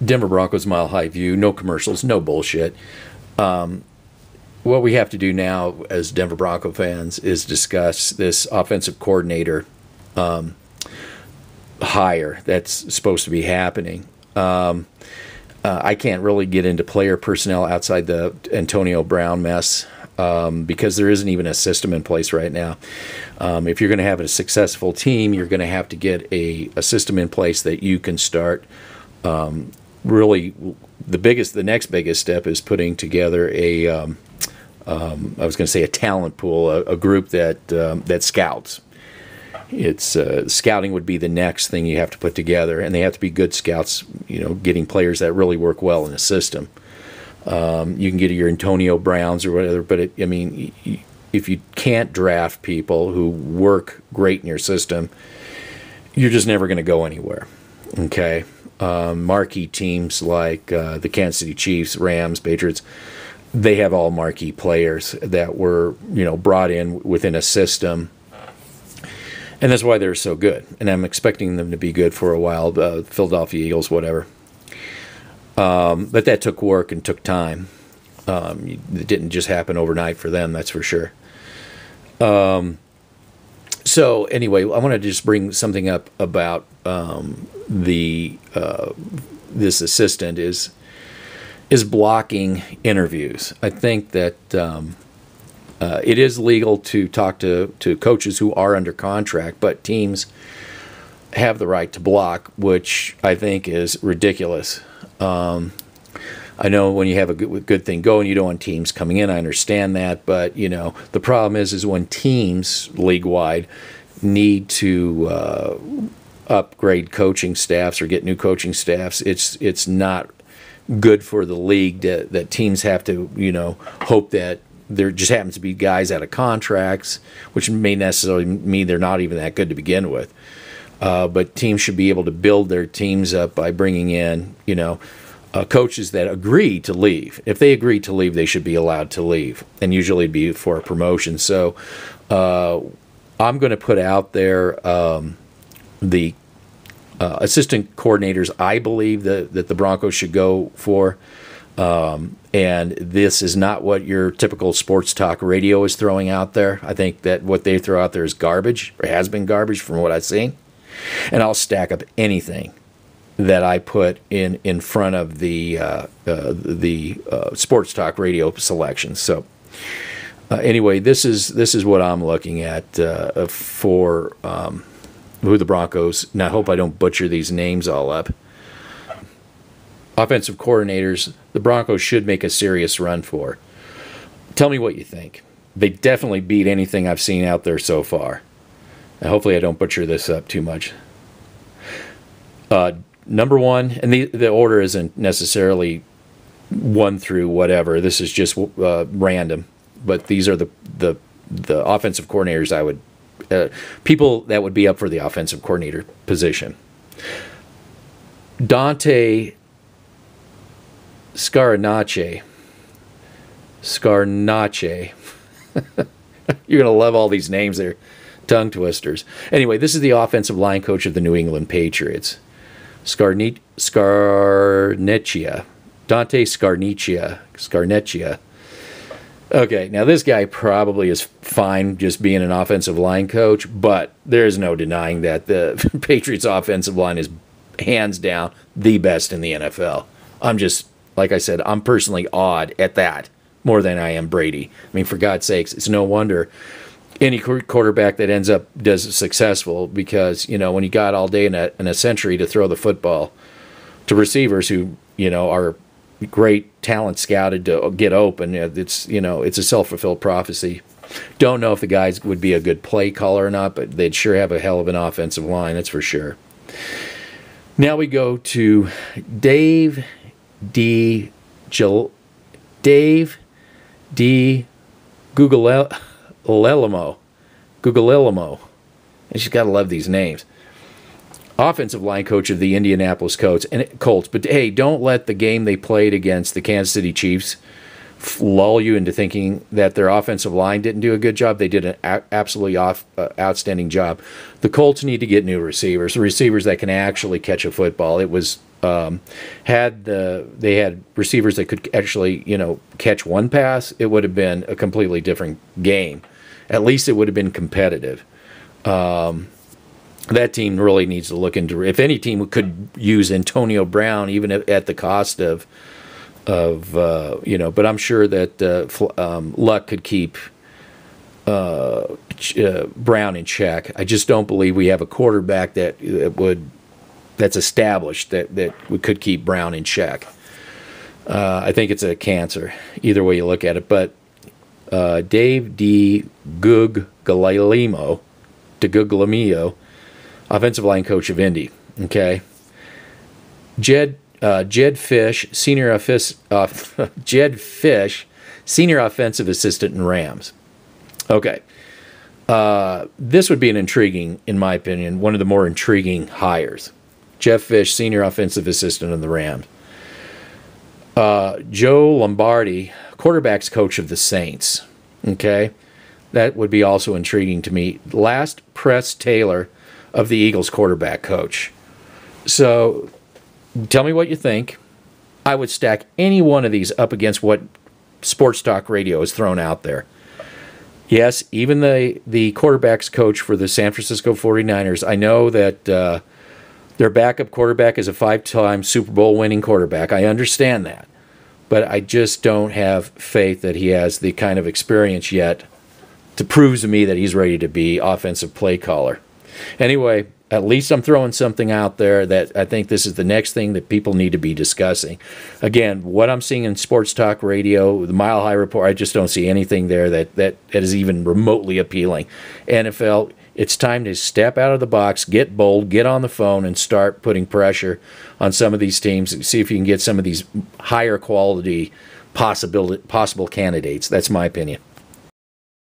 Denver Broncos Mile High View, no commercials, no bullshit. What we have to do now as Denver Bronco fans is discuss this offensive coordinator hire that's supposed to be happening. I can't really get into player personnel outside the Antonio Brown mess because there isn't even a system in place right now. If you're going to have a successful team, you're going to have to get a system in place that you can start. Really, the next biggest step is putting together I was going to say a talent pool, a group that scouts. Scouting would be the next thing you have to put together, and they have to be good scouts. Getting players that really work well in a system. You can get your Antonio Browns or whatever, but if you can't draft people who work great in your system, you're just never going to go anywhere. Okay, marquee teams like the Kansas City Chiefs, Rams, Patriots. They have all marquee players that were, brought in within a system, and that's why they're so good. And I'm expecting them to be good for a while. Philadelphia Eagles, whatever. But that took work and took time. It didn't just happen overnight for them, that's for sure. So anyway, I want to just bring something up about this assistant is blocking interviews. I think that it is legal to talk to coaches who are under contract, but teams have the right to block, which I think is ridiculous. I know when you have a good thing going, you don't want teams coming in. I understand that, but the problem is when teams league-wide need to upgrade coaching staffs or get new coaching staffs, it's not good for the league that teams have to, hope that there just happens to be guys out of contracts, which may necessarily mean they're not even that good to begin with. But teams should be able to build their teams up by bringing in, coaches that agree to leave. If they agree to leave, they should be allowed to leave, and usually it'd be for a promotion. So I'm going to put out there the assistant coordinators I believe that the Broncos should go for. And this is not what your typical sports talk radio is throwing out there. I think that what they throw out there is garbage, or has been garbage from what I've seen. And I'll stack up anything that I put in front of the sports talk radio selections. So anyway, this is what I'm looking at for who the Broncos. Now I hope I don't butcher these names all up. Offensive coordinators, the Broncos should make a serious run for. Tell me what you think. They definitely beat anything I've seen out there so far. And hopefully I don't butcher this up too much. Number one, and the order isn't necessarily 1 through whatever. This is just random. But these are the offensive coordinators I would people that would be up for the offensive coordinator position. Dante Scarnecchia. You're going to love all these names. They're tongue twisters. Anyway, this is the offensive line coach of the New England Patriots. Scarnecchia. Dante Scarnecchia. Okay, now this guy probably is fine just being an offensive line coach, but there's no denying that the Patriots offensive line is hands down the best in the NFL. Like I said, I'm personally awed at that more than I am Brady. I mean, for God's sakes, it's no wonder any quarterback that does successful because, when you got all day in a century to throw the football to receivers who, are great talent scouted to get open, it's a self-fulfilled prophecy. Don't know if the guys would be a good play caller or not, but they'd sure have a hell of an offensive line, that's for sure. Now we go to Dave DeGuglielmo. And she's got to love these names. Offensive line coach of the Indianapolis Colts. But hey, don't let the game they played against the Kansas City Chiefs lull you into thinking that their offensive line didn't do a good job. They did an absolutely outstanding job. The Colts need to get new receivers that can actually catch a football. It was They had receivers that could actually, catch one pass, it would have been a completely different game. At least it would have been competitive. That team really needs to look into. If any team could use Antonio Brown, even at the cost of but I'm sure that Luck could keep Brown in check. I just don't believe we have a quarterback that's established that we could keep Brown in check. I think it's a cancer, either way you look at it. But Dave DeGuglielmo, offensive line coach of Indy. Okay, Jedd Fisch, Jedd Fisch, senior offensive assistant in Rams. Okay, this would be an intriguing, in my opinion, one of the more intriguing hires. Jedd Fisch, senior offensive assistant in the Rams. Joe Lombardi, quarterbacks coach of the Saints. Okay, that would be also intriguing to me. Last Press Taylor of the Eagles quarterback coach. So tell me what you think. I would stack any one of these up against what sports talk radio has thrown out there. Yes, even the quarterbacks coach for the San Francisco 49ers, I know that their backup quarterback is a 5-time Super Bowl winning quarterback. I understand that. But I just don't have faith that he has the kind of experience yet to prove to me that he's ready to be offensive play caller. Anyway, at least I'm throwing something out there that I think this is the next thing that people need to be discussing. Again, what I'm seeing in sports talk radio, the Mile High Report, I just don't see anything there that is even remotely appealing. NFL, it's time to step out of the box, get bold, get on the phone, and start putting pressure on some of these teams and see if you can get some of these higher quality possible candidates. That's my opinion.